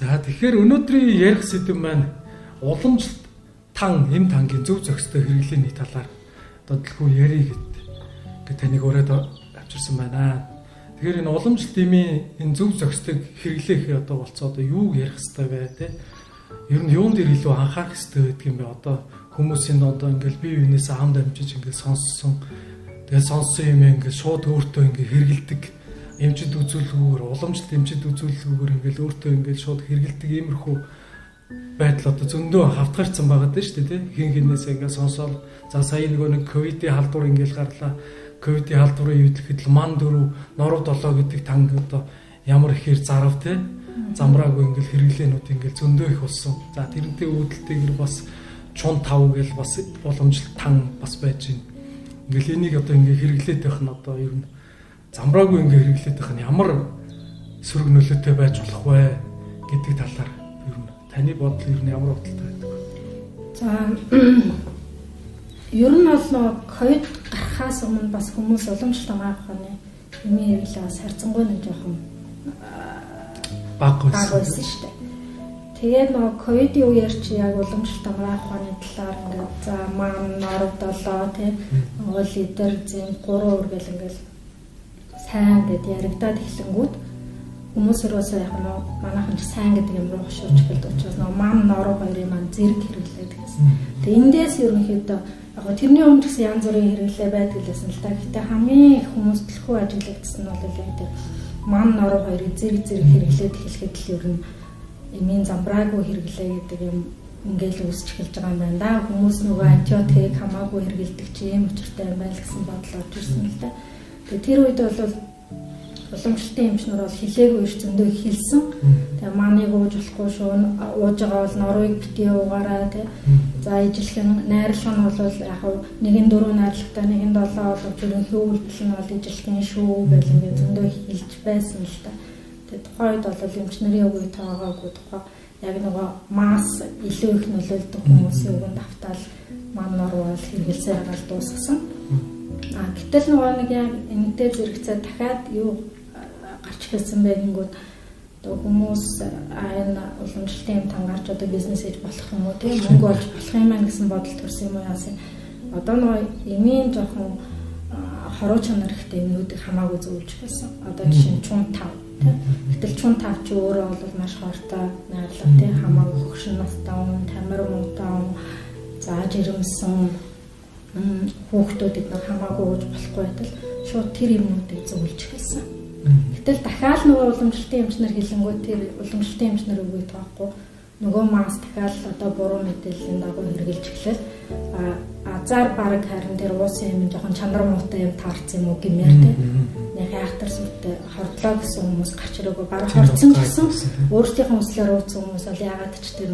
За тэгэхээр өнөөдрийн ярих сэдэв маань уламжлалт эм тангийн зөв зохистой хэрэглээний талаар тодорхой ярих гэдэг таныг ураад авчирсан байна. Тэгэхээр энэ уламжлалт эмийн энэ зөв зохистойг хэрэглээх одоо болцоо одоо юу ярих хэрэгтэй вэ те? Ер нь юунд дээр илүү анхаарах хэрэгтэй байдаг юм бэ? Одоо хүмүүсийн одоо ингээл бие биенээс хамт амжиж ингээл сонссон. Тэгээд сонссон юм ингээл шууд өөртөө ингээл хэрэгэлдэг. Эмчид үзүүлэлгүйгээр уламжлалт эмчид үзүүлэлгүйгээр ингээл өөртөө ингээл шууд хэрэгэлдэг иймэрхүү байдал одоо зөндөө хавтгаарцсан байгаа даа шүү дээ тийм хин хинээс ингээд сонсоод за сая нэг ковидын халдвар ингээд гарлаа ковидын халдварын үед гэхэд ман 4 норов 7 гэдэг танг одоо ямар ихээр зарав тийм замраагүй ингээд хэрэглээнүүд ингээд зөндөө их болсон за тэрнтэй үүдэлтэйгэр бас чун 5 гэл бас боломжтой тан бас байж байна ингээд энийг одоо ингээд хэрэглээд байх нь одоо ер нь замраагүй ингээд хэрэглээд байх нь ямар сөрөг нөлөөтэй байж болох вэ гэдэг талаар таны бодол ер нь ямар бодолтой байдаг вэ? За ер нь бол ковид гарахаас өмнө бас хүмүүс уламжлалт авахны эмийн хэрэглээ бас харьцангуй нэг жоохон бага байсан шүү дээ. Тэгээд нөгөө ковидын үеэр чи яг уламжлалт авахны талаар ингээд за маань норов 7 тийм нөгөө литр зэм 3 үргэл ингээд сайн гэд яригадаад эхлэнгүүт хүмүүс өрөөсөө яг нь манайхан ч сайн гэдэг юм руу хөшөөж эхэлдэг учраас нөгөө мам нороо хоёрын маань зэрэг хэрэглээд гэсэн. Тэгээ эндээс ерөнхийдөө яг тэрний өмнө гэсэн янз бүрийн хэрэглээ байдаг гэсэн л та. Гэтэ хамгийн их хүмүүс төлхөө ажиглагдсан нь бол яг тэр мам нороо хоёрыг зэрэг хэрэглээд эхлэхэд л ер нь эмийн замбраагүй хэрэглээ гэдэг юм ингээл үүсч эхэлж байгаа юм байна да. Хүмүүс нөгөө антибиотик хамаагүй хэрэглэдэг чи юм учиртай юм байна гэсэн бодол орж ирсэн л да. Тэгээ тэр үед бол уламжлалтын эмчнэр бол хилээгүй ш зөндөө их хэлсэн. Тэгээ маныг ууж болохгүй шүү. Ууж байгаа бол норыг битгий уугаарай тий. За ижилхэн найрлага нь бол яг нэгэн 4 найрлагатай нэгэн 7 боловч ерөнхий үйлдэл нь бол ижилхэн шүү гэж ингээд зөндөө хэлж байсан л та. Тэгээ тухайн үед бол эмчнэрийн үгүй таагаагүй тухай яг нөгөө масс илүү их нөлөөлдөг хүмүүсийн үгэнд автаал ман нор бол хэрэгэлсээр гал дуусгасан. Гэтэл нөгөө нэг яг энэтэй зэрэгцээ дахиад юу гарч ирсэн байнгут одоо хүмүүс энэ уламжлалтын юм тангарч одоо бизнес хийж болох юм уу тийм мөнгө олж болох юм аа гэсэн бодол төрсэн юм уу яасан. Одоо нөгөө эмийн жоохон хороо чанар ихтэй юмнуудыг хамаагүй зөвлөж байсан. Одоо жишээ нь чун 5 тийм. Гэтэл чун 5 чи өөрөө бол маш хортой найрлага тийм хамаагүй хөгшин настай хүн, тамир мунтай, за жирэмсэн хүүхдүүдэд нэг хамаагүй ууж болохгүй байтал шууд тэр юмнуудыг зөвлөж эхэлсэн. Гэтэл дахиад нөгөө уламжлалтын эмчнэр хэлэнгүүт тэр уламжлалтын эмчнэр үгүй таахгүй нөгөө мас дахиад одоо буруу мэдээллийн дагуу хэрэгжилж эхлэв. Азар бараг харин тэр уусан юм жоохон чанар муутай юм таарсан юм уу гэмээр тийм. Нэг хайхтар сүртэй хордлоо гэсэн хүмүүс гарч ирээгүй бараг хорцсон гэсэн өөрсдийнхөө хүслээр уусан хүмүүс бол яагаад ч тэр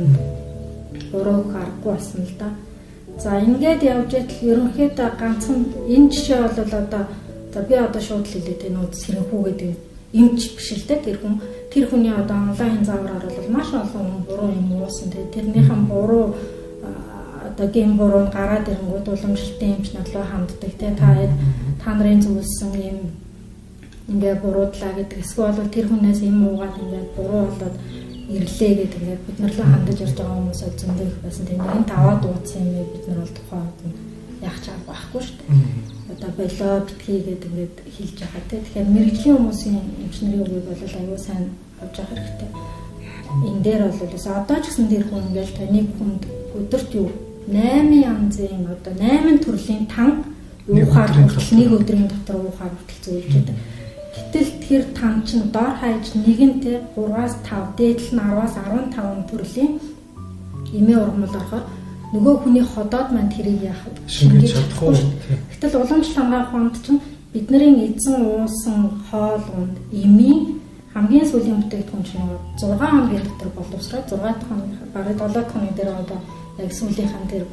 буруу харахгүй болсон л да. За ингээд явж идэл ерөнхийдөө ганцхан энэ жишээ бол одоо за би одоо шууд хэлээд энэ үз хэрэнхүү гэдэг эмч биш л дээ тэр хүний одоо онлайн заавраар бол маш олон буруу юм уусан тэгээ тэрнийхэн буруу одоо гин буруу гараад ирэнгүүт уламжлалтын эмч надлаа ханддаг тэгээ та нарын зөвлөсөн юм ингээд буруудлаа гэдэг эсвэл тэр хүнээс юм уугаад ингээд буруу болоод ирлээ гэдэг ингээд бид нар л хандаж ирж байгаа хүмүүс ол зөндөө их байсан. Тэгээ нэг таваад ууцсан юм бид нар бол тухайн үед яах чааг байхгүй шүү дээ. Одоо болоо битгий гэдэг ингээд хэлж байгаа тийм. Тэгэхээр мэрэгжлийн хүмүүсийн эмчнэрийн үгийг бол аюул сайн авч явах хэрэгтэй. Энэ дээр бол одоо ч гэсэн тэр хүн ингээд таныг хүнд өдөрт юу 8 янзын одоо 8 төрлийн тан уухаар хүртэл нэг өдрийн дотор уухаар хүртэл зөвлөж байдаг. Гэтэл тэр тан чинь доор хаяж нэгэнтэй 3-аас 5 дээдл нь 10-аас 15 төрлийн эмээ ургамал орохоор нөгөө хүний ходоод маань тэрийг яах вэ? Шингээж чадахгүй. Гэтэл уламжлалт хамгаалах хонд чинь бидний эзэн уусан хоол унд эмийн хамгийн сүүлийн бүтээгдэхүүн чинь 6 хоногийн дотор боловсроо 6 хоног бараг 7 хоног дээр одоо яг сүүлийнхэн тэр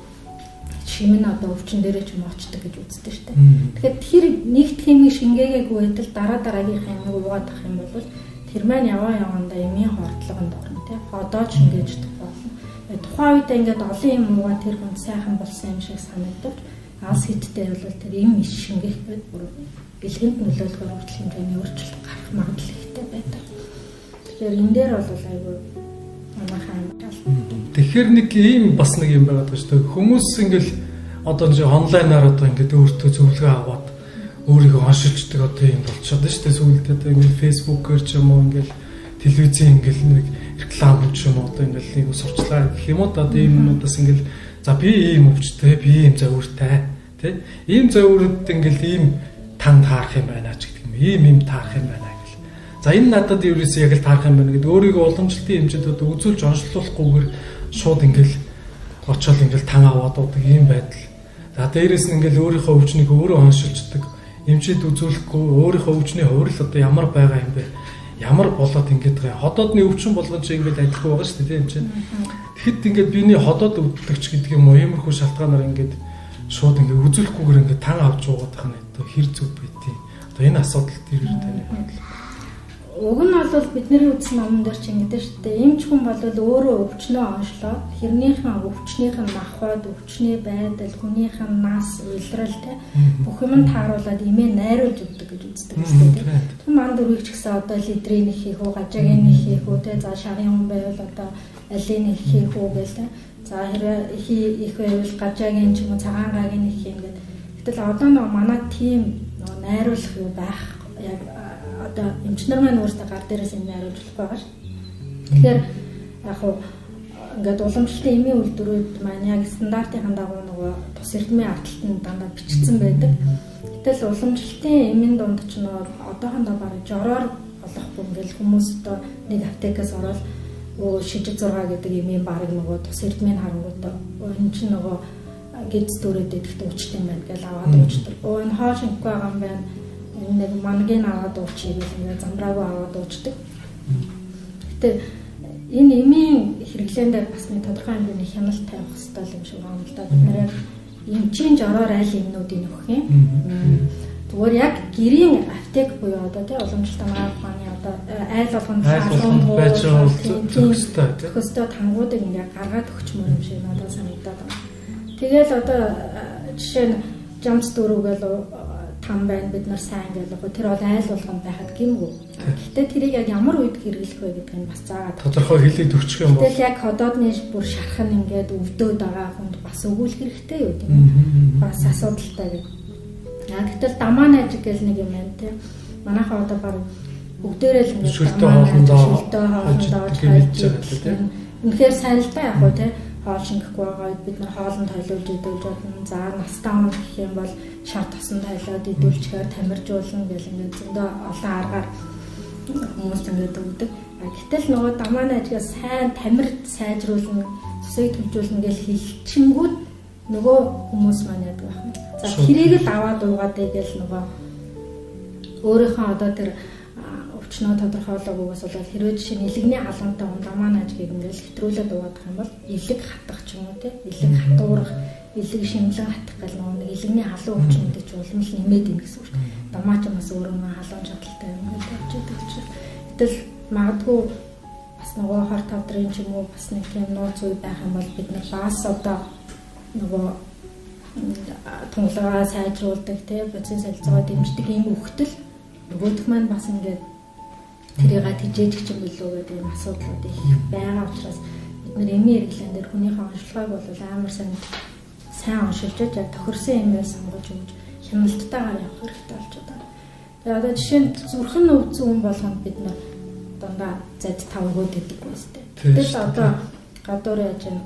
шимэн одоо өвчин дээрээ ч юм очдөг гэж үздэг шүү дээ. Тэгэхээр тэр нэгт хэмиг шингээгээгүй байтал дараагийнхаа хэмиг уугаад ах юм бол тэр маань явандаа эмийн хордлогонд орно тий. Ходоод шингээж болно. Тухайн үед ингээд олон юм уугаад тэр хүн сайхан болсон юм шиг санагдав. Алс хиттэй бол тэр юм иш шингээх гээд бүр бэлгэнд нөлөөлөхөөр хүртэл хэмжээний өөрчлөлт гарах магадлал ихтэй байдаг. Тэгэхээр энэ дээр бол айгүй Тэгэхээр нэг ийм бас нэг юм байгаад байгаа шүү дээ. Хүмүүс ингээл одоо нэг онлайнаар одоо ингээд өөртөө зөвлөгөө аваад өөрийгөө оншилждаг одоо юм болчиход шүү дээ. Сүүлдээ одоо ингээд фэйсбүүкээр ч юм уу ингээд телевизэн ингээл нэг реклам ч юм уу одоо ингээл нэг сурчлаа гэх юм уу одоо ийм юмудаас ингээл за би ийм өвчтэй, би ийм завиртай тий. Ийм завирууд ингээл ийм тань таарах юм байна ч гэдэг юм. Ийм таарах юм байна гэл. За энэ надад ерөөсөө яг л таарах юм байна гэдэг өөрийгөө уламжлалтын хэмжээнд үзүүлж онцлуулахгүйгээр шууд ингээл очоод ингээл тан аваад удаг ийм байдал. За дээрэс нь ингээл өөрийнхөө өвчнийг өөрөө оншилждаг, эмчэд үзүүлэхгүй өөрийнхөө өвчний хувирал одоо ямар байгаа юм бэ? Ямар болоод ингээд байгаа. Ходоодны өвчин болгон ч ингээд адилхан байгаа шүү дээ, тийм чинь. Тэгэхэд ингээд биений ходоод өвдөгч гэдэг юм уу, иймэрхүү шалтгаанаар ингээд шууд ингээд үзүүлэхгүйгээр ингээд тан авч уугаад байгаа нь одоо хэр зүг байдیں۔ Одоо энэ асуудал тэр юу тань бодлоо. Уг нь бол бидний үзсэн номон дээр ч ингэдэж шүү дээ. Эмч хүн бол өөрөө өвчнөө оншлоод хэрнийхэн өвчнийхэн махбод, өвчний байдал, хүнийхэн нас, уйлралтай бүх юм тааруулаад имээ найруулж өгдөг гэж үздэг шүү дээ. Түн манд өргөж гэсэн одоо лидрийн их хийх үү, гажаагийн их хийх үү, тэ за шарын хүн байвал одоо алины их хийх үү гээл тэ. За хэрэг их байвал гажаагийн ч юм уу цагаан гагийн их хийх ингээд. Гэтэл одоо нөө манай тим найруулах юу байх яг одоо эмчнэр маань өөрсдөө гар дээрээс энэ найруулах байгаа ш. Тэгэхээр яг хуу ингээд уламжлалтын эмийн үйлдвэрүүд маань яг стандартын дагуу нөгөө тус эрдмийн ардталтанд дандаа бичигдсэн байдаг. Гэтэл уламжлалтын эмийн дунд ч нөгөө одоохондоо бараг жороор болохгүй ингээл хүмүүс одоо нэг аптекаас ороод шижиг 6 гэдэг эмийн бараг нөгөө тус эрдмийн харангууд энэ чинь нөгөө гидс дөрөд идэхтэй өвчтэй юм байна гэж аваад уучдаг. Энэ хоо шинэхгүй байгаа юм байна. Нэг мангийн аваад уучиг ингээд замбраагүй аваад уучдаг. Гэтэ энэ эмийн хэрэглээндээ бас нэг тодорхой хэмжээний хяналт тавих хэрэгтэй юм шиг байна л да. Бид нэр эмчийн жороор аль юмнуудыг нөхөх юм. Зүгээр яг гэрийн аптек буюу одоо тий уламжлалт маань одоо айл болгоно хаалгууд байж төгстэй тангуудыг ингээд гаргаад өгчмөр юм шиг надад санагдаад байна. Тэгэл одоо жишээ нь жамс дөрөвгөл там байна бид нар сайн гэдэг тэр бол айл болгоно байхад гимгүй. Гэхдээ тэрийг яг ямар үед хэрэглэх вэ гэдэг нь бас заагаад тодорхой хэлээд өгчих юм бол тэгэл яг ходоодны бүр шарах нь ингээд өвдөөд байгаа хүнд бас өгүүлэх хэрэгтэй юу тийм ээ. Бас асуудалтай гэдэг. Яг гэтэл дамаа найжиг гэж нэг юм байна тийм. Манайхаа одоо баг бүгдээрээ л ингээд дамаа хоолндоо тийм. Үнэхээр сайн л та яг гоо тийм. Хоол шингэхгүй байгаа бид нар хоолнд хойлуулж идүүлж бодно. За настаа он гэх юм бол шар тосон хойлоод идүүлчихээр тамиржуулна гэл ингээд зөндөө олон аргаар хүмүүс ингээд өгдөг. Гэтэл нөгөө дамаа найжгаа сайн тамир сайжруулна, цусыг төлжүүлнэ гэл хэлчингүүд нөгөө хүмүүс маань яадаг байна. За тэрийг л аваад уугаад гэл нөгөө өөрийнхөө одоо тэр өвчнөө тодорхойлоогоос бол хэрвээ жишээ нь илэгний халуунтай дамаа найжгийг ингээд хэтрүүлээд уугаадах юм бол илэг хатах ч юм уу те илэг хатуурах, илэг шимлэн хатах гэл нэг илэгний халуун өвчнүүдийг ч улам л нэмээд ийн гэсэн үг шүү дээ. Дамаа ч бас өөрөө халуун чадaltaй юм гэж тавьчихдаг учраас гэтэл магадгүй бас нөгөө хор тавдрын ч юм уу бас нэг тийм нууц үе байх юм бол бид нар бас одоо нөгөө тунгалгаа сайжруулдаг те процесс солилцоо дэмждэг юм өгтөл нөгөөх маань бас ингээд тэрийг тижээж ч юм билүү гэдэг юм асуудлууд их байгаа учраас бид нэр эмийн хэрэглэн дээр хүнийхээ онцлогыг бол амар сайн оншилж яг тохирсон юмээс сонгож өгч хяналтайгаар явах хэрэгтэй болж байна. Тэгээ одоо жишээ нь зүрхэн өвдсөн хүн болгонд бид нар дандаа Z5 өгөөд идэг байстай. Тэгэл одоо гадуур яаж юм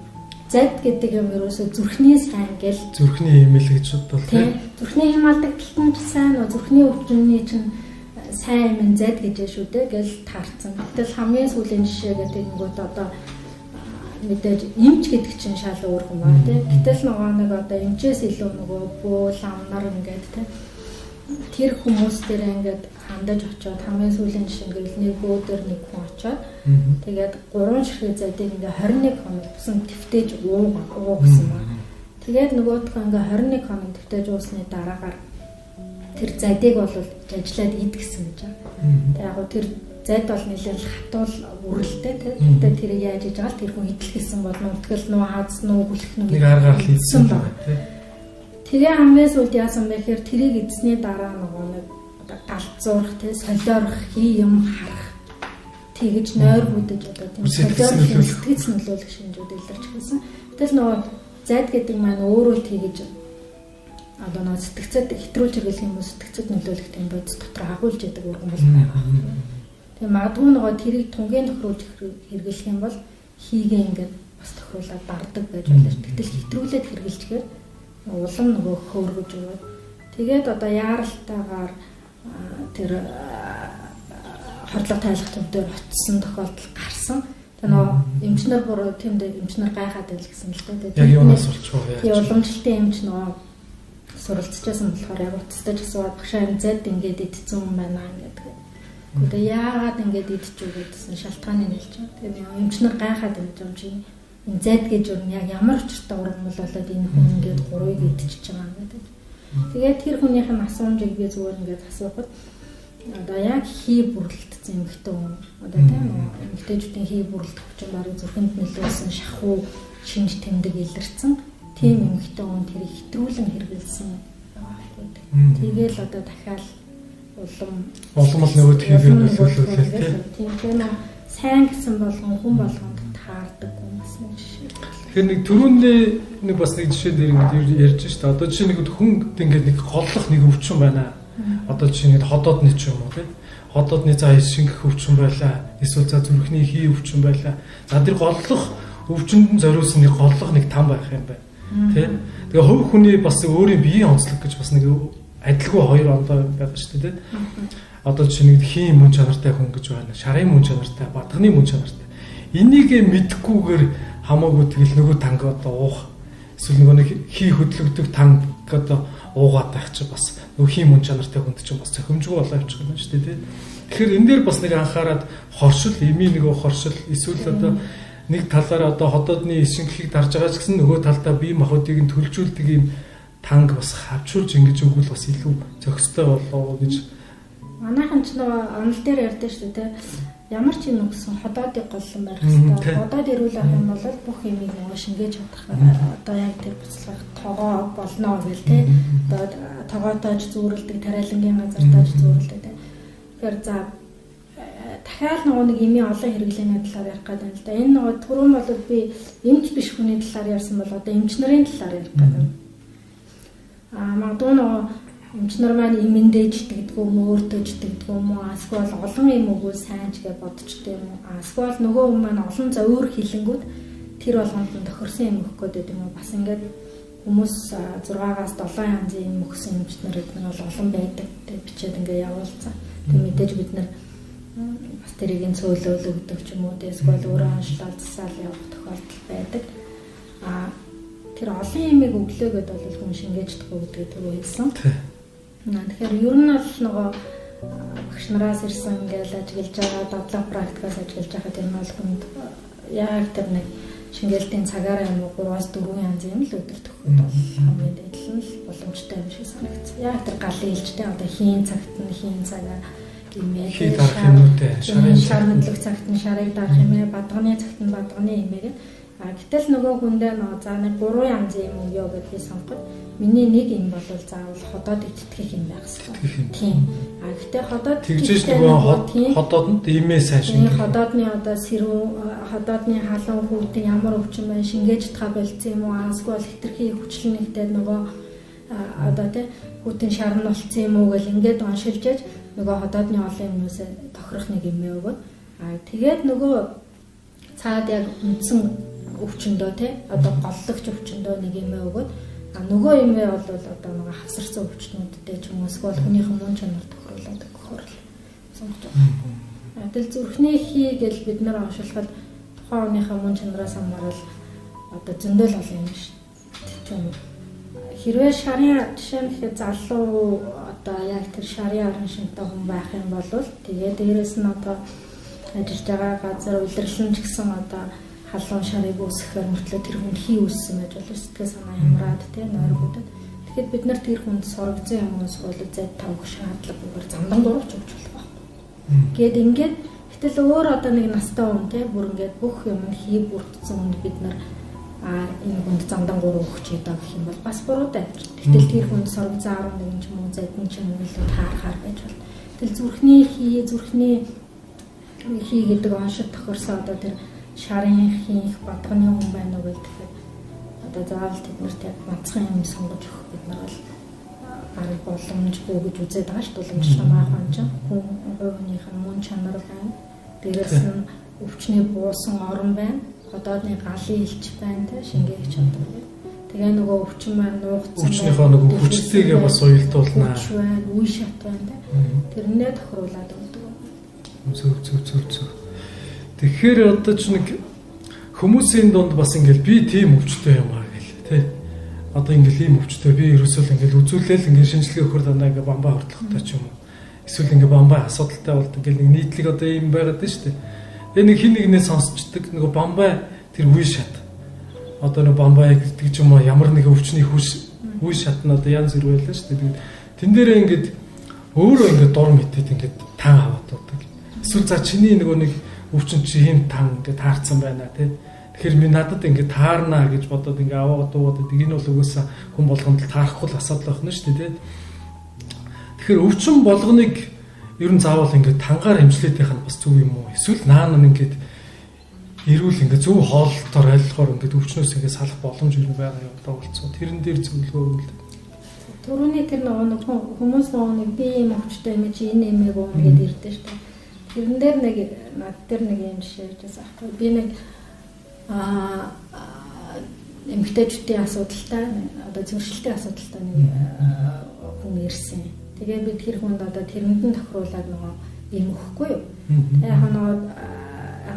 Z гэдэг юм ерөөсөө зүрхний сайн гэл зүрхний хэмэл гэж бодвол тийм зүрхний хямалдагталтан ч сайн уу зүрхний өвчмний чинь сайн юм Z гэж шүү дээ гэл таарсан. Гэтэл хамгийн сүүлийн жишээ гэдэг нэгүүд одоо мэдээж эмч гэдэг чинь шал өөр юм байна тийм. Гэтэл нөгөө нэг одоо эмчээс илүү нөгөө бөөл амнар ингээд тийм тэр хүмүүс дээр ингээд хандаж очиод хамгийн сүүлийн жишээ гэвэл нэг өдөр нэг хүн очиод тэгээд 3 ширхэг зайдыг ингээ 21 хоног тусан твтэж уугаа гэсэн байна. Тэгээд нөгөөдгөө ингээ 21 хоног твтэж уусны дараагаар тэр зайдыг бол ажиллаад ид гэсэн гэж байна. Тэгээд яг тэр зайд бол нэлээд хатуул үрэлтэй тийм. Тэгээд тэрийг яаж хийж байгаа л тэр хүн идэл гэсэн бол нүтгэл нөө хаз нөө хүлэх нөө нэг аргаар л идсэн байна тийм. Тэгээ хамгийн сүүлд яасан бэ гэхээр тэрийг эзсний дараа нөгөө нэг талцуурах тий солиорох хий юм харах тэгж нойр бүдэж одоо тийм сэтгэц нөлөөлөх шинжүүд илэрч гэсэн. Тэгэл нөгөө зайд гэдэг маань өөрөө тэгж одоо нөгөө сэтгцэд хэтрүүлж хэрэглэх юм уу сэтгцэд нөлөөлөх тийм бодис дотор агуулж яадаг урган бол байгаа. Тэгээ магадгүй нөгөө тэрийг түнгийн тохируулж хэрэглэх юм бол хийгээ ингээд бас тохируулаад бардаг байж болно. Гэтэл хэтрүүлээд хэрэглэчихээр улам нөгөө хөөргөж өгöd. Тэгээд одоо яаралтайгаар тэр хордлого тайлах төвдөр очсон тохиолдол гарсан. Тэгээ нөгөө эмчнэр буруу тиймд эмчнэр гайхаад байл гэсэн л дээ. Яг юунаас болчихоо яа. Тэгээ уламжлалтын эмч нөгөө суралцчихсан болохоор яг уцтаж асууад багшаа эмзэд ингээд идсэн юм байна гэдэг. Гэхдээ яагаад ингээд идчихв гэдсэн шалтгааныг хэлж байгаа. Тэгээ эмчнэр гайхаад байж юм чинь эмзэд гэж юу яг ямар учиртай уран болоод энэ хүн ингээд гурыг идчихэж байгаа юм гэдэг. Тэгээд тэр хүнийхэн асуумжийг би зүгээр ингээд асуухад одоо яг хий бүрэлдэсэн эмэгтэй хүн одоо тийм эмэгтэйчүүдийн хий бүрэлдэх хүчин барыг зүрхэнд нөлөөлсөн шахуу шинж тэмдэг илэрсэн тийм эмэгтэй хүн тэрийг хэтрүүлэн хэрэгэлсэн байдаг. Тэгээл одоо дахиад улам л нөгөө тхийгээр нөлөөлөл тийм тийм сайн гэсэн болгон хүн болгонд таардаг хүмүүс нэг жишээ. Тэгэхээр нэг түрүүний нэг бас нэг жишээ дээр ингээд ярьж штэ. Одоо жишээ нэг хүн ингээд нэг голлох нэг өвчин байна. Одоо жишээ нэг ходоодны ч юм уу тийм. Ходоодны за шингэх өвчин байлаа. Эсвэл за зүрхний хий өвчин байлаа. За тэр голлох өвчнөд зориулсан нэг голлох нэг там байх юм байна. Тийм. Тэгээ хувь хүний бас өөрийн биеийн онцлог гэж бас нэг адилгүй хоёр ондоо байгаа шүү дээ. Одоо жишээ нэгхийн мөн чанартай хүн гэж байна. Шарын мөн чанартай, бадганы мөн чанартай. Энийг мэдхгүйгээр хамаагүй тэгэл нөгөө танг одоо уух. Эсвэл нөгөө нэг хий хөдлөгдөг танг одоо уугаад байх чи бас нөгөөхийн мөн чанартай хүнд чинь бас зохимжгүй болоо явчих юм шүү дээ. Тэгэхээр энэ дээр бас нэг анхаарад хоршил, эми нөгөө хоршил эсвэл одоо нэг талаараа одоо ходоодны ишинхийг дарж байгаа ч гэсэн нөгөө талдаа бие махбодыг нь төлжүүлдэг юм танг бас хавчуулж ингэж өгвөл бас илүү зохистой болоо гэж. Манайхан ч нөгөө онол дээр ярьдаа шүү дээ. Ямар ч юм өгсөн ходоодыг голлон байх хэрэгтэй. Ходоод ирүүл авах юм бол бүх юмыг нөгөө шингээж чадах. Одоо яг тэр буцлах тогоо болно гэл тээ. Одоо тогоотойж зүүрэлдэг, тариалангийн газартойж зүүрэлдэг тээ. Тэгэхээр за дахиад нөгөө нэг ими олон хэрэглээний талаар ярих гэдэг юм л да. Энэ нөгөө түрүүн бол би эмч биш хүний талаар ярьсан бол одоо эмч нарын талаар ярих гэдэг. Магадгүй нөгөө эмч нар маань имэндэж тэгдэггүй юм уу, өөртөө тэгдэггүй юм уу, эсвэл олон юм өгөө сайн ч гэж бодчтой юм уу. Эсвэл нөгөө хүн маань олон за өөр хилэнгүүд тэр болгонд нь тохирсон юм өгөх гээд юм уу. Бас ингээд хүмүүс 6-аас 7 янзын юм өгсөн эмч нар эдгээр бол олон байдаг. Тэг бичээд ингээд явуулсан. Тэг мэдээж бид нар бас тэрийг нь цөөлөөл өгдөг ч юм уу. Эсвэл өөрөө аншлаад засаал явах тохиолдол байдаг. Тэр олон юмыг өглөө гэдээ бол хүн шингээж чадахгүй гэдгийг түрүү хэлсэн. Тэгэхээр ер нь бол нөгөө багш нараас ирсэн ингээл ажиллаж байгаа дадлаг практикаас ажиллаж байгаа тэр нь бол хүнд яг тэр нэг шингээлтийн цагаараа юм уу 3-аас 4 янзын юм л өдөр төгөхөд бол хамгийн дээд нь л боломжтой юм шиг санагдсан. Яг тэр галын илжтэй одоо хийн цагт нь хийн цагаа гэмээр шар мэдлэг цагт нь шарыг дарах юмээ бадганы цагт нь бадганы юмээ. Гэтэл нөгөө хүндээ нөө за нэг 3 янзын юм өгөө гэдээ би сонгоход миний нэг юм бол заавал ходоод итгэх юм байх хэрэгтэй. Тийм. Гэтэл ходоод тэгжээж нөгөө ходоодод имээ сайн шингэх. Ходоодны одоо сэрүү ходоодны халуун хүүтэн ямар өвчин байна шингээж таа болцсон юм уу? Эсвэл хитрхи хүчлэнэгтэй нөгөө одоо тий хүүтэн шарн болцсон юм уу гэл ингээд уншилж яаж нөгөө ходоодны олон юмнаас тохирох нэг юм өгөөд тэгээд нөгөө цаад яг үндсэн өвчнөдөө тий одоо голлогч өвчнөдөө нэг юм өгөөд нөгөө юм бол одоо нэг хавсарсан өвчнүүдтэй ч юм уу эсвэл хүнийхэн мөн чанар тохируулаад өгөхөр л сонгож байгаа. Тэгэл зүрхний хий гэж бид нар оншилоход тухайн хүнийхэн мөн чанараас хамаарал одоо зөндөл олон юм шүү дээ. Хэрвээ шарын жишээ нь ихэд залуу одоо яг тэр шарын орон шинтэй хүн байх юм бол тэгээ дээрэс нь одоо ажиллаж байгаа газар удирдлан ч гэсэн одоо халуун шарыг үүсгэхээр мөртлөө тэр хүн хий үүссэн байж болно сэтгэл санаа ямраад тийм нойргуудад. Тэгэхэд бид нар тэр хүнд сургацсан юм эсвэл зэт тавх шаардлагагүй замдан дурууч өгч болох байхгүй. Гээд ингээд гэтэл өөр одоо нэг настай хүн тийм бүр ингээд бүх юм хий бүрдсэн хүнд бид нар энэ хүнд замдан гурав өгч ядаа гэх юм бол бас буруутай. Гэтэл тэр хүнд сургацсан 11 ч юм уу зэт нь ч юм уу илүү таарахаар байж болно. Тэгэл зүрхний хий зүрхний хий гэдэг оншид тохирсон одоо тэр шарын хийх бодгоны хүн байна уу гэдэг. Одоо заавал тэднэрт яг ганцхан юм сонгож өгөх бид нар бол арга боломжгүй гэж үзээд байгаа шүү дээ. Уламжлалт маань ч хүн хувийнх нь мөн чанар байна. Дээрээс нь өвчний буусан орон байна. Хотоодны галын илч байна те шингээгч одоо. Тэгээ нөгөө өвчин маань нуугдсан. Өвчнийхөө нөгөө хүчтэйгээ бас уялдуулнаа. Үе шат байна те. Тэрнээ тохируулаад өгдөг. Зөв. Тэгэхээр одоо ч нэг хүмүүсийн дунд бас ингээл би тийм өвчтэй юм аа гэл тий. Одоо ингээл ийм өвчтэй би ерөөсөө ингээл үзүүлээл ингээл шинжилгээ өгөхөр дандаа ингээл бамбаа хортлохтой ч юм уу. Эсвэл ингээл бамбаа асуудалтай болд ингээл нэг нийтлэг одоо ийм байгаад байна шүү дээ. Тэгээ нэг хин нэгнээ сонсчдаг нөгөө бамбаа тэр үе шат. Одоо нэг бамбаа гэдэг ч юм уу ямар нэг өвчний үе шат нь одоо янз бүр байлаа шүү дээ. Тэн дээрээ ингээд өөрөө ингээд дор мэдээд ингээд таан аваад байдаг. Эсвэл за чиний нөгөө нэг өвчин чи хэм тан ингээд таарсан байна тий. Тэгэхээр би надад ингээд таарна гэж бодоод ингээд аваад дуугаад энэ бол угаасаа хүн болгонд таарахгүй л асуудал байна шүү дээ тий. Тэгэхээр өвчин болгоныг ер нь заавал ингээд тангаар эмчлээд байх нь бас зөв юм уу? Эсвэл наан нь ингээд эрүүл ингээд зөв хоолтоор ойлгохоор ингээд өвчнөөс ингээд салах боломж юу байгаа юм даа болцоо. Тэрэн дээр зөвлөгөө өгвөл. Түрүүний тэр нэг хүмүүс нэг би юм өвчтэй юм чи энэ эмээг уу гэдэг ирдэ шүү дээ. Тэрэн дээр над дээр нэг юм жишээ хийжээс аахгүй. Би нэг эмэгтэйчүүдийн асуудалтай одоо зөвшөлтийн асуудалтай нэг хүн ирсэн. Тэгээ би тэр хүнд одоо тэрэнд нь тохируулаад нөгөө юм өгөхгүй юу. Тэгээ ханаа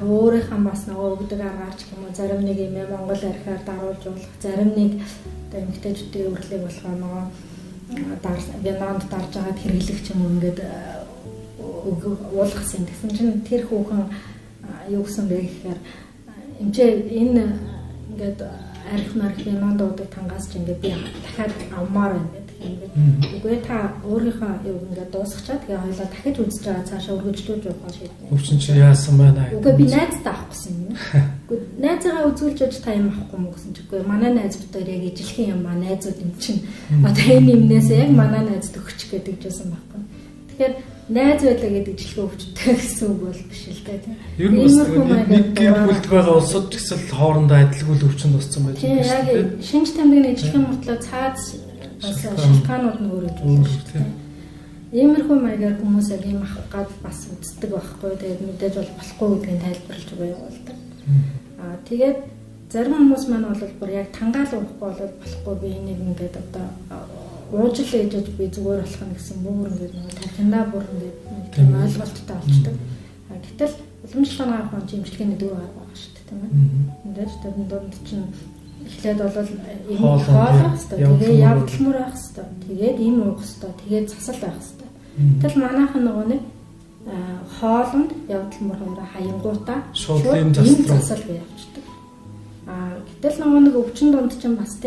өөрийнхөө бас нөгөө өгдөг аргаарч юм уу зарим нэг юм Монгол архиар даруулж болох зарим нэг одоо эмэгтэйчүүдийн урлагийг болохоор нөгөө Вьетнамд дарж агаад хэрэглэх юм ингээд уулгасан. Тэгсэн чинь тэр хүүхэн юу гэсэн бэ гэхээр эмчээ энэ ингээд арх Вьетнамд уудаг тангаас ч ингээд би дахиад авмаар байна гэдэг юм. Үгүй та өөрийнхөө юу ингээд дуусгачаад тэгээ хоёлаа дахиж үзэж байгаа цаашаа өргөжлүүлж явах шийднэ. Өвчин чи яасан байна? Үгүй би найзтай авах гэсэн юм. Үгүй найзаагаа үзүүлж аж та юм авахгүй мó гэсэн чи үгүй манай найз битээр яг ижилхэн юм ба найзууд юм чинь одоо энэ юмнээс яг манай найзд өгч гэдэг жисэн байхгүй. Тэгэхээр найз байлаа гэдэг жилхэн өвчтэй гэсэн үг бол биш л дээ тийм. Ер нь нэг гэр бүлд байгаа улсууд ч гэсэн хоорондоо адилгүй өвчин туссан байдаг тийм. Яг шинж тэмдэгний жилхэн мөртлөө цаад бас шалтгаанууд нь өөр гэж байна шүү дээ. Иймэрхүү маягаар хүмүүс яг юм авах гад бас үздэг байхгүй. Тэгээд мэдээж бол болохгүй гэдгийг тайлбарлаж байгуулдаг. Тэгээд зарим хүмүүс маань бол бүр яг тангаал уухгүй бол болохгүй би энийг ингээд одоо уужил ээжж би зүгээр болох нь гэсэн бүр ингээд нэг тархиндаа бүр ингээд тийм ойлголттой болчдөг. Гэтэл уламжлалт авах хүн имчилгээний дөрөв арга байгаа шүү дээ тийм ээ. Мэдээж тэр дунд чинь эхлээд бол ийм хоолох хэрэгтэй. Тэгээ явдалмөр байх хэрэгтэй. Тэгээд ийм уух хэрэгтэй. Тэгээд засал байх хэрэгтэй. Тэгэл манайхан нөгөө нэг хоолнд явдалмөр хоёроо хаянгуудаа шууд ийм засал явуулдаг. Гэтэл нөгөө нэг өвчин донд чинь бас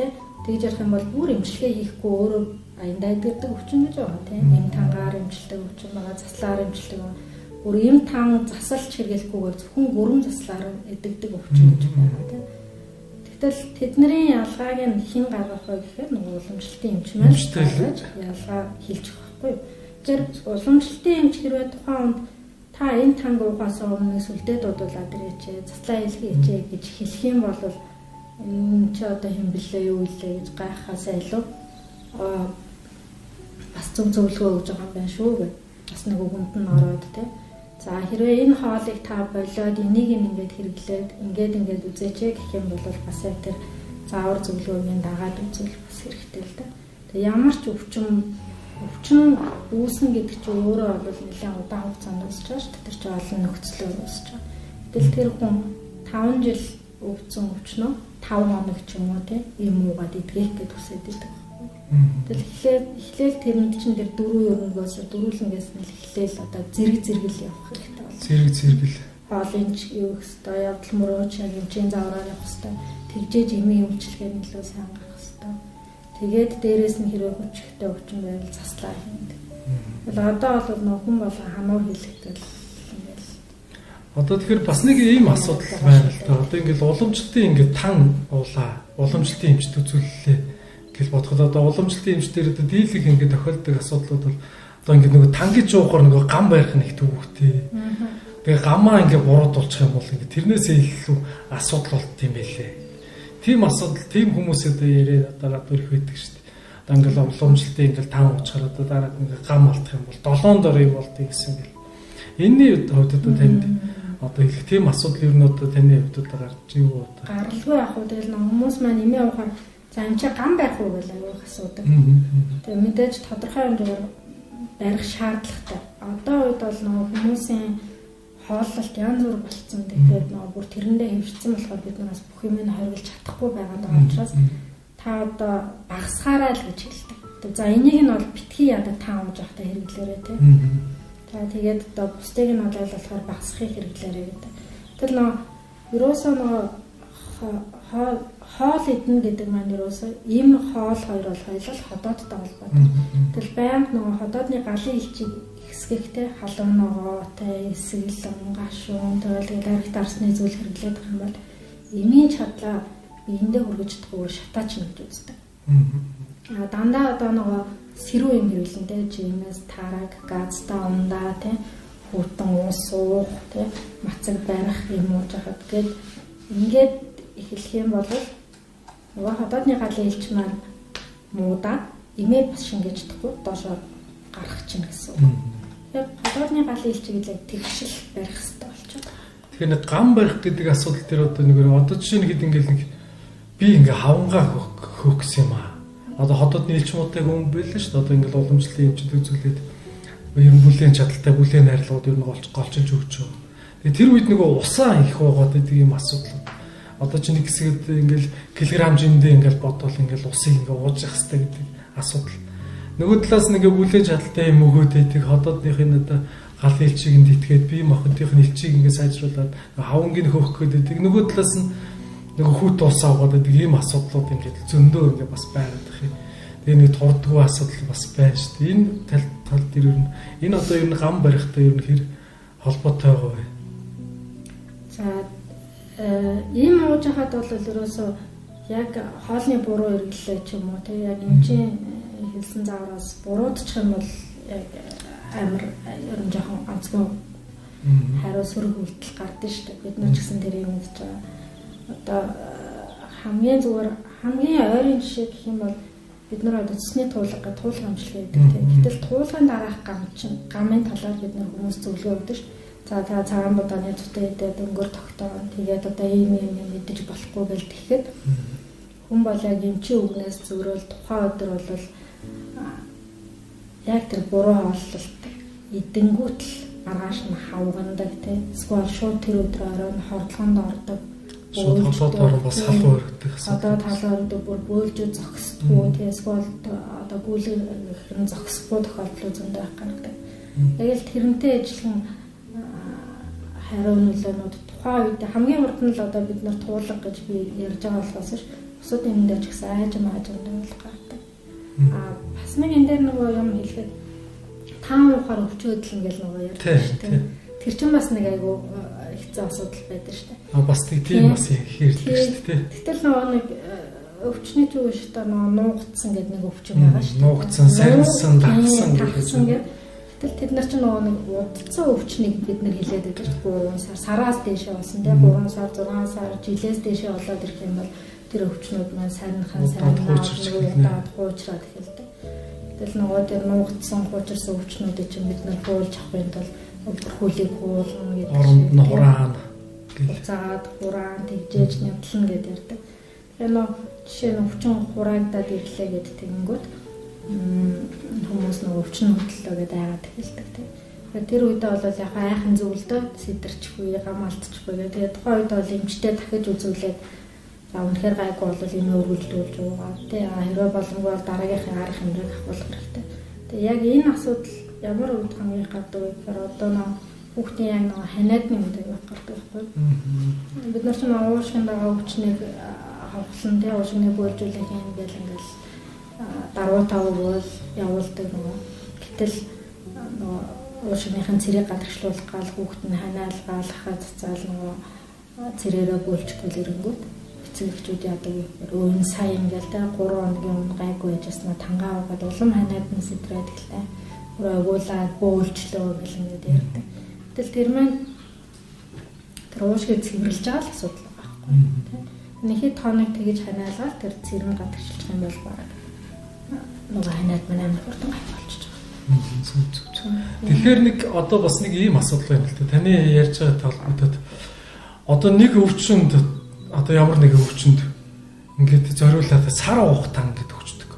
тэгж ярих юм бол бүр эмчилгээ хийхгүй өөрөө аяндаа идэгдэг өвчин гэж байгаа тийм. Эм тангаар эмчилдэг өвчин байгаа, заслаар эмчилдэг. Бүр эм тан засалч хэрэглэхгүйгээр зөвхөн гүрэм заслаар идэгдэг өвчин гэж байгаа тийм. Гэтэл тэдний ялгааг нь хэн гаргах вэ гэхээр нөгөө уламжлалтын эмч маань ялгаа хэлж байгаа байхгүй юу. Тэр уламжлалтын эмч хэрвээ тухайн хүнд та энэ танг уухаас өмнө сүлдээ дуудуулаад ирээч, заслаа илгээч гэж хэлэх юм бол энэ ч одоо хэмбэлээ юу илээ гэж гайхахаас илүү бас зөвлөгөө өгж байгаа юм байна шүү гэж. Бас нэг үгэнд нь ороод тий. За хэрвээ энэ хоолыг та болоод энийг ингээд хэрэглээд ингээд үзээч гэх юм бол бас яг тэр заавар зөвлөгөөгийн дагаад үзэл бас хэрэгтэй л да. Тэгээ ямар ч өвчин үүснэ гэдэг чинь өөрөө бол нэлээд удаан хугацаанд үүсэж байгаа шүү дээ. Тэр чинь олон нөхцлөөр үүсэж байгаа. Гэтэл тэр хүн 5 жил өвцөн өвчнөө 5 хоног ч юм уу тийм юм уугаад идэх гэж хүсэж идэг. Тэгэл эхлээл тэрэнд чинь тэр дөрөв өрөнгөөс дөрвөлнгээс нь эхлээл одоо зэрэг явах хэрэгтэй байна. Зэрэг хоолын юу хэвээр явдал мөрөөч хэмжээний заавраар явах хэрэгтэй. Тэгжээж эмийн өмчлөгээр нь илүү сайн гарах хэрэгтэй. Тэгээд дээрээс нь хэрэг хүчтэй өвчин байвал заслаа хийнэ. Тэгэл одоо бол нөхөн бол хамуур хэлэхтэй ингээл. Одоо тэгэхээр бас нэг ийм асуудал байна л да. Одоо ингээл уламжлалтын ингээд тан уулаа. Уламжлалтын эмчт үзүүлэлээ гэж бодоход одоо уламжлалтын эмчтэр одоо дийлэх ингээд тохиолдог асуудлууд бол одоо ингээд нөгөө тангиж уухаар нөгөө гам байх нь их төвөгтэй. Тэгээ гамаа ингээ буруудуулчих юм бол ингээ тэрнээсээ илүү асуудал болт юм байлээ. Тийм асуудал, тийм хүмүүсэд яриад дараа дөрөх байдаг шүү дээ. Одоо ингээл уламжлалтын ингээл таан уучаар одоо дараа ингээ гам алдах юм бол 7 дор юм болдгийг гэсэн ингээл. Энэний хувьд одоо танд одоо их тийм асуудал ер нь одоо таны хувьд гарч юу одоо гаралгүй яг уу тэгэл хүмүүс маань нэмээ явахаар за энэ чи гам байх уу гэж аяг асуудаг. Тэгээ мэдээж тодорхой хэмжээгээр барих шаардлагатай. Одоо үед бол нөгөө хүмүүсийн хооллолт янз бүр болцсон. Тэгээд нөгөө бүр тэрэндээ хөвчсөн болохоор бид нараас бүх юм нь хоригдж чадахгүй байгаад байгаа учраас та одоо багасгаарай л гэж хэлдэг. За энийг нь бол битгий ядаа таан ууж явахтай хэрэглээрэй тий. Тэгээд одоо бусдыг нь бол болохоор багасхыг хэрэглээрэй гэдэг. Тэгэл нөгөө ерөөсөө нөгөө хоол идэнэ гэдэг маань ерөөсөө ийм хоол хоёр бол хоёул ходоодтой холбоотой. Тэгэл байнга нөгөө ходоодны галын элчийг хэсгэгтэй халуун ногоотой, эсгэлэн, гашуун тэгэл арх дарсны зүйл хэрэглээд байгаа юм бол эмийн чадлаа биендээ хүргэж чадахгүй шатаач нь гэж үздэг. Дандаа одоо нөгөө сэрүү юм хэрэглэнтэй жимээс тараг, газтай ундаа тий хүүтэн уус уух тий мацаг барих юм уу жахад гээд ингээд эхлэх юм бол нөгөө ходоодны галын элч маань муудаад эмээ бас шингээж чадахгүй доошоо гарах чинь гэсэн үг. Тэгэхээр ходоодны галын элчийг л тэгшил барих хэрэгтэй болчиход. Тэгэхээр нэг гам барих гэдэг асуудал дээр одоо нэг одоо жишээ нь хэд ингээл нэг би ингээ хавнгаа хөөх гэсэн юм аа. Одоо ходоодны элч муутай хүн байлаа шүү дээ. Одоо ингээл уламжлалын эмчд үзүүлээд ер нь бүлээн чадaltaй бүлээн найрлууд ер нь голчилж өгчөө. Тэгээ тэр үед нөгөө усаа их байгаад гэдэг юм асуудал. Одоо чи нэг хэсэгт ингээл килограмм жиндээ ингээл бодвол ингээл усыг ингээ ууж явах хэрэгтэй гэдэг асуудал. Нөгөө талаас нь ингээ бүлээн чадaltaй юм өгөөд байдаг ходоодныхын одоо гал элчийг нь дитгээд бие махбодын элчийг ингээ сайжруулад хавнгийг хөөх гэдэг. Нөгөө талаас нь нөгөө хүүт усаа уугаад байдаг ийм асуудлууд ингээ зөндөө ингээ бас байгаад их юм. Тэгээ нэг турдгүй асуудал бас байна шүү дээ. Энэ тал дээр ер нь энэ одоо ер нь гам барихтай ер нь хэр холбоотой байгаа вэ? За ийм ууж хахад бол ерөөсөө яг хоолны буруу хэрэглээ ч юм уу тий яг эмчийн хэлсэн заараас буруудчих юм бол яг амар ер нь жоохон онцгой хариу сөрөг үйлдэл гардаг шүү дээ. Бид нар ч гэсэн тэр юм хийж байгаа. Одоо хамгийн зүгээр хамгийн ойрын жишээ гэх юм бол бид нар одоо цэсний туулга амжилт гэдэг тийм. Гэтэл туулгын дараах гам чинь гамын талаар бид нар хүмүүс зөвлөгөө өгдөг шүү. За та цагаан будааны цутай идээд өнгөр тогтоон тэгээд одоо ийм юм мэдэж болохгүй гэл тэгэхэд хүн бол яг эмчийн үгнээс зөрөөл тухайн өдөр бол яг тэр буруу хооллолт эдэнгүүтэл маргааш нь хавгандаг тийм. Эсвэл шууд тэр өдөр оройн хордлогонд ордог. Шууд толгойд бас халуун өргөдөг. Одоо талаар бүр бөөлжөө зогсдгүй тийм. Эсвэл одоо гүйлгэн зогсохгүй тохиолдол зөндөө байх гаргадаг. Яг л тэрнтэй ажиллах хариу нөлөөнүүд тухайн үед хамгийн урд нь л одоо бид нар туулга гэж би ярьж байгаа болохоос ш бусад юмдаа ч гэсэн аажим бол гардаг. Бас нэг энэ дээр нөгөө юм хэлэхэд таан ухаар өвчөөдөл ингээл нөгөө ярьдаг ш тэр чинь бас нэг айгу хэцүү асуудал байдаг ш бас тийм бас хэрдэг ш тэгтэл нөгөө нэг өвчний төв ш та нөгөө нуугдсан гэдэг нэг өвчин байгаа ш нуугдсан сарнсан дагсан гэдэг тэд нар ч нөгөө нэг удалцсан өвчнийг бид нар хилээд байдаг ш 3 сар сараас дээшээ болсон тийм 3 сар 6 сар жилээс дээшээ болоод ирэх юм бол тэр өвчнүүд маань сарнихаа удаад хуучраад эхэлдэг. Тэгэл нөгөө тэр нуугдсан хуучирсан өвчнүүдийг чинь бид нар хуулж авахын тулд хөлийг хуулна гэдэг оронд нь хураан заагаад хураан тэгжээж нэмтлэн гэдээ ярьдаг. Тэгэхээр нөгөө жишээ нь өвчин хураагдаад ирлээ гэдэг тэгэнгүүт хүмүүс нөгөө өвчин хөдлөлөө гэдэг айгаад эхэлдэг тийм. Тэр үедээ бол яг айхан зөвлөдөө сэтэрчихгүй, гам алдчихгүй гэдэг. Тэгээд тухайн үед бол эмчтэй дахиж үзүүлээд за үнэхээр гайгүй бол энэ өргөлдүүлж байгаа. Тэ хэрвээ боломжгүй бол дараагийнхын арга хэмжээг авах хэрэгтэй. Тэгээд яг энэ асуудал ямар үед хамгийн гардаг вэ гэхээр одоо нөө хүүхдийн яг нөгөө ханиадны үед гардаг байхгүй. Бид нар ч нөгөө уушгинд байгаа өвчнийг хавхлан тэ уушгины бөөлжүүлэх юм гэл ингээл даруй тав бол явуулдаг нөгөө. Гэтэл нөгөө уушгиныхын цэрэг гадагшлуулах гал хүүхд нь ханиалгаал хахад цацаал нөгөө цэрээрээ бөөлчихгүй ирэнгүүт эцэгчүүд яадаг вэ? Сайн ингээл тэ 3 хоногийн өмнө гайгүй яжснаа тангаа аваад улам ханиад нь сэтрээд гэлтэй. Өрөөгүүлээд бөөлчлөө гэл ингээд ярьдаг. Гэтэл тэр маань тэр уушгийг цэвэрлж байгаа л асуудал байгаа байхгүй тийм. Нэхий тооныг тэгж ханиалгаад тэр цэрэн гадагшилчих юм бол баг нөгөө ханиад манай амар хурдан гай болчихж байгаа. Тэгэхээр нэг одоо бас нэг ийм асуудал байна л да. Таны ярьж байгаа талбартад одоо нэг өвчнөд одоо ямар нэг өвчнөд ингээд зориулаад сар хугацаа гэдэг өчтдөг.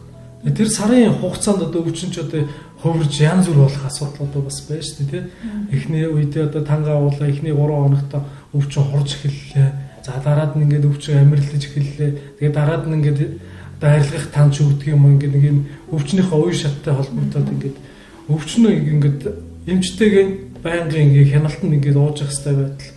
Тэр сарын хугацаанд одоо өвчин ч одоо хувирж янз бүр болох асуудал бас байна шүү дээ. Эхний үедээ одоо тангаа уулаа эхний 3 хоногт өвчин хурж эхэллээ. За дараад нь ингээд өвчин амирлаж эхэллээ. Тэгээд дараад нь ингээд одоо арилгах тань ч өгдөг юм ингээд нэг юм өвчнийхөө үе шаттай холбогдоод ингээд өвчнөө ингээд эмчтэйгээ байнгын ингээд хяналтанд ингээд ууж явах хэрэгтэй байтал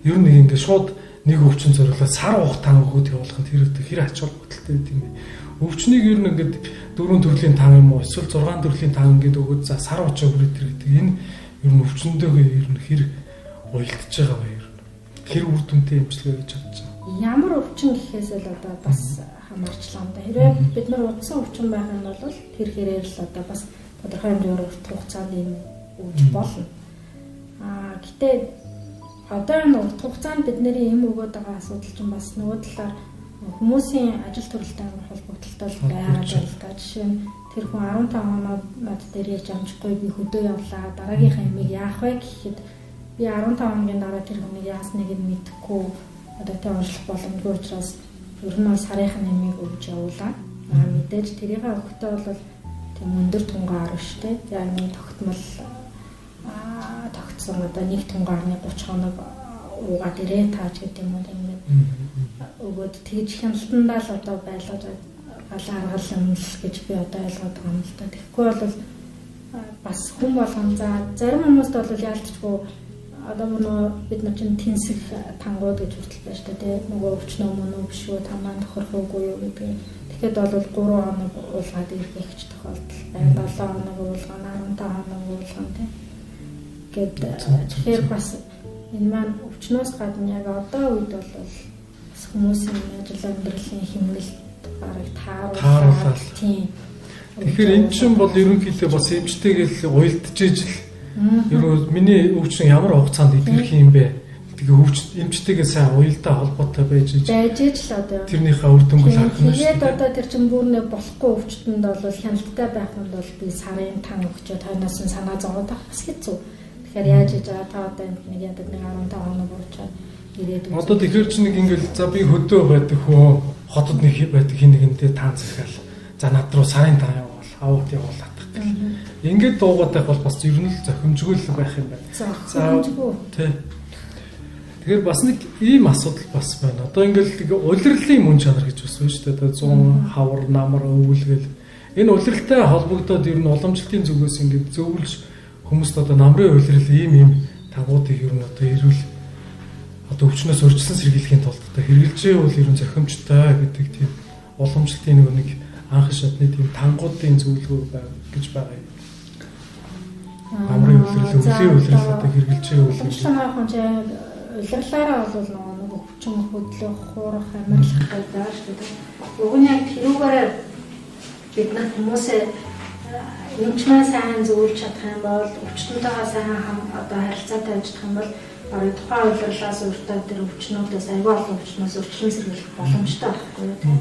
ер нь ингээд шууд нэг өвчин зориулаад сар хугацаа өгөөд явуулах нь тэр ач холбогдолтой гэдэг юм. Өвчнийг ер нь ингээд 4 төрлийн тав юм уу эсвэл 6 төрлийн тав ингээд өгөөд за сар хугацаа хүрээд гэдэг энэ ер нь өвчнөдөө ер нь хэр уялдж байгаа вэ ер нь хэр үр дүнтэй эмчилгээ гэж бодож байна. Ямар өвчин гэхээс л одоо бас хамаарчлаа юм да. Хэрвээ бид нар утсан өвчин байх нь бол тэр хэрээр л одоо бас тодорхой хэмжээгээр урт хугацаанд энэ өгж болно. Гэтэ одоо энэ урт хугацаанд бидний эм өгöd байгаа асуудал чинь бас нөгөө талаар хүмүүсийн ажил төрөлтэй холбогдлолтой байгаа л да. Жишээ нь тэр хүн 15 хоноод дээр яаж амжихгүй би хөдөө явлаа. Дараагийнхаа эмийг яах вэ гэхэд би 15 хоногийн дараа тэр хүнийг яасныг нь мэдэхгүй одоо тэ онцлох боломжгүй учраас ер нь сарынхаа эмийг өгж явуулаа. Мэдээж тэрийг өгөхдөө бол тийм өндөр тунгаар биш те. Яг нэг тогтмол тогтсон одоо нэг тунгааны 30 хоног уугаад ирээ тааж гэдэг юм уу ингээд өгөөд тэгж хяналтандаа л одоо байлгаж галаа аргал юмс гэж би одоо ойлгоод байгаа юм л да. Тэгэхгүй бол бас хүн болгон за зарим хүмүүст бол яалтчгүй одоо нөгөө бид нар чинь тэнсэг тангууд гэж хүртэл байна шүү дээ. Нөгөө өвчнөө мөн үү биш үү тамаан тохирхоогүй юу гэдэг. Тэгэхэд бол 3 хоног уулгаад ирэх ч тохиолдол байна. 7 хоног уулгана 15 хоног уулгана тийм. Тэгэхээр бас энэ маань өвчнөөс гадна яг одоо үед бол хүмүүсийн ажил амьдралын хэмнэлт бараг тааруулаад тийм. Тэгэхээр эн чинь бол ерөнхийдөө бас эмчтэйгээл уялдж ижил. Ерөө миний өвчин ямар хугацаанд идэх юм бэ? Тэгээ өвчин эмчтэйгээ сайн уялдаа холбоотой байж иж л одоо тэрнийхээ үр дүнг харах нь. Тэгээд одоо тэр чинь бүрнээ болохгүй өвчтөнд бол хяналттай байх нь бол би сарын тан өгчөө танаас нь санаа зовоод байх бас хэцүү. Тэгэхээр яаж иж байгаа та одоо нэг ядад нэг 15 хоног уучаад ирээд үү. Одоо тэгэхээр чи нэг ингээл за би хөдөө байдаг хөө хотод нэг байдаг хин нэгэнтэй таан захиал. За над руу сарын тан явуул аваад явуулаад гэх. Ингээд дуугаад байх бол бас ер нь л зохимжгүй л байх юм байна. Зохимжгүй. Тий. Тэгэхээр бас нэг ийм асуудал бас байна. Одоо ингээл улирлын мөн чанар гэж бас байна шүү дээ. Одоо 100 хавар намар өвөлгөл энэ улирлтай холбогдоод ер нь уламжлалтын зүгээс ингээд зөвлөж хүмүүст одоо намрын улирал ийм тагуудыг ер нь одоо ирүүл одоо өвчнөөс урьдчилан сэргийлэхийн тулд одоо хэрэгжилжээ бол ер нь зохимжтой гэдэг тийм уламжлалтын нэг анх шатны тийм тангуудын зөвлөгөө гэж байгаа юм. Намрын улирал өвлийн улирал одоо хэрэгжилжээ бол уламжлалын хэмжээ улирлаараа бол нэг өвчин хөдлөх хуурах амьрлах байдаг шүү дээ. Уг нь яг тэрүүгээр бид нар хүмүүсээ эмчнээ сайн зөвлөж чадах юм бол өвчтөнтэйгээ сайн одоо харилцаатай байж чадах юм бол барыг тухайн улирлаас өөртөө тэр өвчнүүдээс аюул олон өвчнөөс урьдчилан сэргийлэх боломжтой байхгүй юу тийм.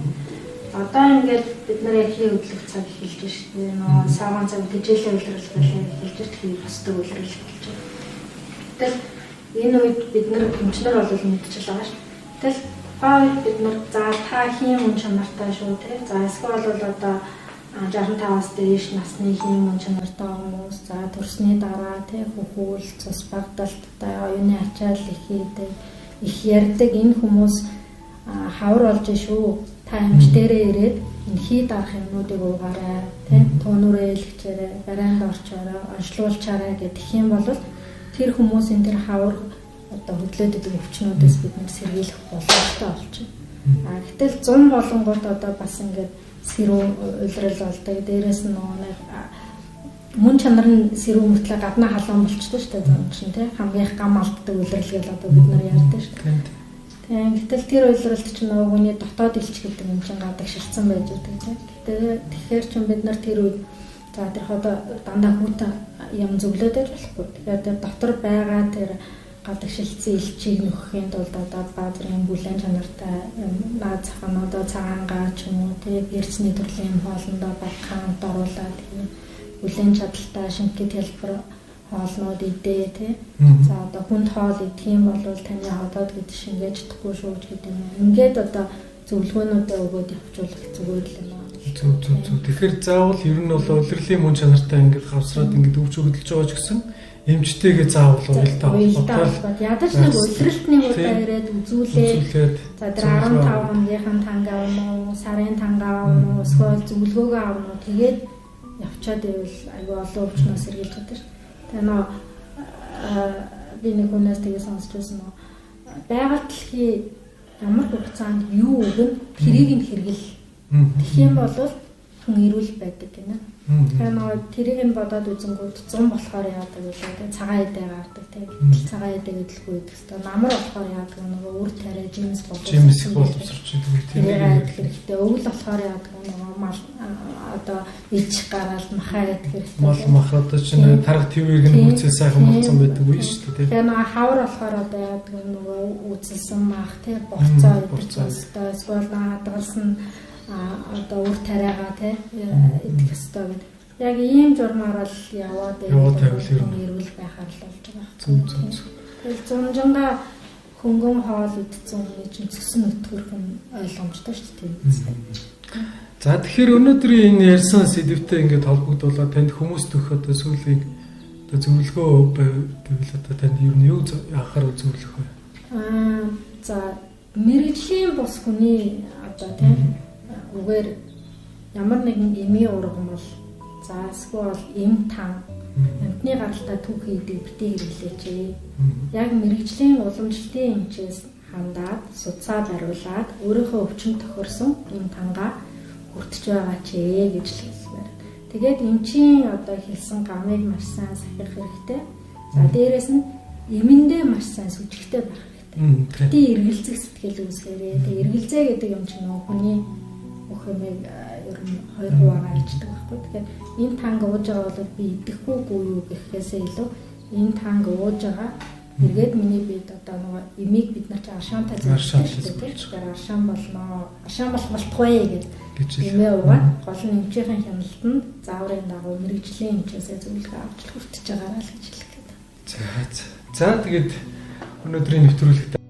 Одоо ингээд бид нар эхний хөдлөх цаг эхэлж шүү дээ. Нөгөө саван цаг тэжээлийн улирал эхэлж тэгэхээр босдог улирал эхэлж байна. Тэгэл энэ үед бид нар эмчнэр бол мэдчихэж байгаа шүү. Тэгэл тухайн бид нар за та хийм мөн чанартай шүү тийм. За эсвэл бол одоо 65-аас дээш насны хийм мөн чанартай хүмүүс за төрсний дараа тийм хөхүүл цус багдалттай оюуны ачаал их ярьдаг энэ хүмүүс хавар болж шүү. Та эмч дээрээ ирээд энэ хий дарах юмнуудыг уугаарай тийм туунуурээ илгчээрэй барайнд орчоорой онцлуулчаарай гэдэг юм бол тэр хүмүүсийн тэр хавар одоо хөдлөөд идэг өвчнүүдээс бид нэр сэргийлэх боломжтой болчихно. Гэтэл 100 болонгууд одоо бас ингээд сэрүү улирал болдог. Дээрээс нь нэг мөн чанар нь сэрүү мөртлөө гаднаа халуун болчтой шүү дээ зам чинь тийм хамгийн их гам алддаг улирал гэж одоо бид нар ярьдаг шүү дээ. Тийм гэтэл тэр улиралд чинь нөгөөний дотоод илч гэдэг юм чинь гадагшилсан байж байгаа тийм. Тэгэхээр чинь бид нар тэр үед за тэр одоо дандаа хүүтэн юм зөвлөд байж болохгүй. Тэгэхээр тэр дотор байгаа тэр гадагшилцсан элчийг нөхөхийн тулд одоо баазрын бүлээн чанартай наад цахануудаа цагаангаа ч юм уу тий гэрцний төрлийн хоолндоо багхаанд оруулаад бүлээн чадaltaа шингэт хэлбэр хоолнууд идээ тий. За одоо хүнд хоол идэх юм бол таны ходоод гэж шингээж чадахгүй шүү гэдэг юм. Ингээд одоо зөвлөгөөнүүдээ өгөөд явуулах зүгээр л юм аа. Зөв. Тэгэхээр заавал ер нь бол улирлын мөн чанартай ингээд хавсраад ингээд өвч хөдөлж байгаа ч гэсэн эмчтэйгээ заавал уялдаа холбоод ядаж нэг улиралтны удаа ирээд үзүүлээд за тэр 15 хоногийн танга авна уу, сарын танга авна уу, эсвэл зөвлөгөөгөө авна уу тэгээд явчаад ивэл аюу олон өвчнөөс сэргийлж чаддаг шүү. Тэгээ нөө би нэг хүнээс тэгээ сонсч байсан нөө байгаль дэлхий ямар хугацаанд юу өгнө тэрийг нь хэрэгэл. Тэгэх юм бол хүн эрүүл байдаг гинэ. Тэгэхээр нөө тэрийг нь бодоод үзэнгүүт 100 болохоор яадаг вэ? Тэгээ цагаан эдээ гардаг тийм. Цагаан эдээ гэдэлгүй гэдэг. Тэгээ намар болохоор яадаг нөгөө үр тариа жимс боловсрч идэг тийм хэрэгтэй. Өвөл болохоор яадаг нөгөө мал одоо ич гараад махаа яддаг хэрэгтэй. Мах одоо чинь тарга твэрг нь үүсэл сайхан болцсон байдаг үе шүү дээ тийм. Тэгээ нөгөө хавар болохоор одоо яадаг нөгөө үүсэлсэн мах тийм борцоо идэх ёстой. Эсвэл хадгалсан одоо үр тариагаа тий идэх ёстой гэдэг. Яг ийм журмаар л яваад ирүүл байхаар л болж байгаа. Зөв. Тэгэхээр зунжанга хөнгөн хоол идсэн хүний чинь цэсэн өтгөрх нь ойлгомжтой шүү дээ. За тэгэхээр өнөөдрийн энэ ярьсан сэдвтэй ингээд холбогдуулаад танд хүмүүст өгөх одоо сүүлийн одоо зөвлөгөө гэвэл одоо танд ер нь юу яахаар зөвлөх вэ? За мэрэгжлийн бус хүний одоо тийм үгээр ямар нэгэн эмийн ургам бол за эсвэл эм тан амтны гаралтай түүхий дэвтийг хэрэглээч. Яг мэрэгжлийн уламжлалтын эмчээс хандаад судсаа бариулаад өөрийнхөө өвчин тохирсон эм тангаа хүртэж байгаа ч гэж л хэлмээр. Тэгээд эмчийн одоо хэлсэн гамыг маш сайн сахих хэрэгтэй. За дээрэс нь эмэндээ маш сайн сүжигтэй байх хэрэгтэй. Тэ эргэлзэх сэтгэл үүсгээрээ. Тэ эргэлзээ гэдэг юм чинь хүний өхөмийг ер нь 2% ачдаг байхгүй. Тэгэхээр энэ танг ууж байгаа бол би идэхгүй юу гэхээсээ илүү энэ танг ууж байгаа эргээд миний бид одоо нөгөө эмийг бид нар чи аршаантай зөвшөөрсөн тийм. Тэгэхээр аршаан болноо. Аршаан болох болтугай гэж эмээ угаад гол нь эмчийн хяналтанд зааврын дагуу мэрэгжлийн эмчээсээ зөвлөгөө авч хүртэж байгаараа л гэж хэлэх гээд. За тэгээд өнөөдрийн нэвтрүүлэгт